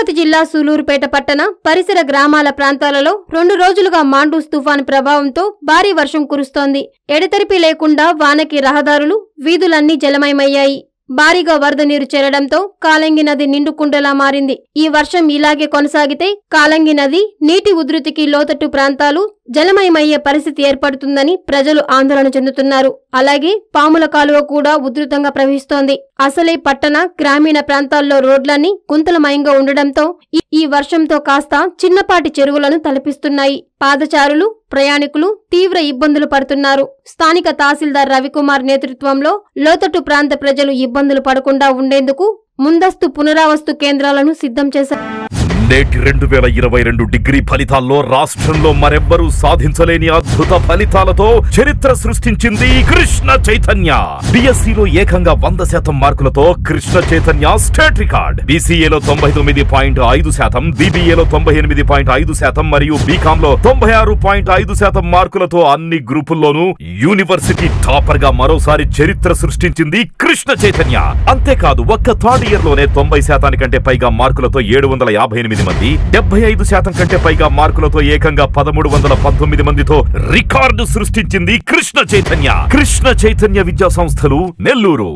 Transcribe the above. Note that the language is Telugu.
తిరుపతి జిల్లా సూలూరుపేట పట్టణ పరిసర గ్రామాల ప్రాంతాలలో 2 రోజులుగా మాండూస్ తుఫాను ప్రభావంతో భారీ వర్షం కురుస్తోంది. ఎడతెరిపి లేకుండా వానకి రహదారులు, వీధులన్నీ జలమయమయ్యాయి. భారీగా వరద నీరు చేరడంతో కాలంగి నది నిండుకుండలా మారింది. ఈ వర్షం ఇలాగే కొనసాగితే కాలంగి నది నీటి ఉధృతికి లోతట్టు ప్రాంతాలు జలమయమయ్యే పరిస్థితి ఏర్పడుతుందని ప్రజలు ఆందోళన చెందుతున్నారు. అలాగే పాముల కాలువ కూడా ఉధృతంగా ప్రవహిస్తోంది. అసలే పట్టణ, గ్రామీణ ప్రాంతాల్లో రోడ్లన్నీ గుంతలమయంగా ఉండడంతో ఈ వర్షంతో కాస్త చిన్నపాటి చెరువులను తలపిస్తున్నాయి. పాదచారులు, ప్రయాణికులు తీవ్ర ఇబ్బందులు పడుతున్నారు. స్థానిక తహసీల్దార్ రవికుమార్ నేతృత్వంలో లోతట్టు ప్రాంత ప్రజలు ఇబ్బందులు పడకుండా ఉండేందుకు ముందస్తు పునరావస్తు కేంద్రాలను సిద్ధం చేశారు. నేటి 2022 డిగ్రీ ఫలితాల్లో రాష్ట్రంలో మరెవ్వరూ సాధించలేని అద్భుత ఫలితాలతో చరిత్ర సృష్టించింది కృష్ణ చైతన్య. బిఎస్సిలో ఏకంగా 100% మార్కులతో కృష్ణ చైతన్య స్టేట్ రికార్డ్. బీసీఏలో 99.5%, బీబీఏలో 98.5% మరియు బీకాంలో 96.5% మార్కులతో అన్ని గ్రూపుల్లోనూ యూనివర్సిటీ టాపర్ గా మరోసారి చరిత్ర సృష్టించింది కృష్ణ చైతన్య. అంతేకాదు ఒక్క థర్డ్ ఇయర్ లోనే 90% కంటే పైగా మార్కులతో 758 మంది, 75% కంటే పైగా మార్కులతో ఏకంగా 1319 మందితో రికార్డు సృష్టించింది కృష్ణ చైతన్య. కృష్ణ చైతన్య విద్యా సంస్థలు, నెల్లూరు.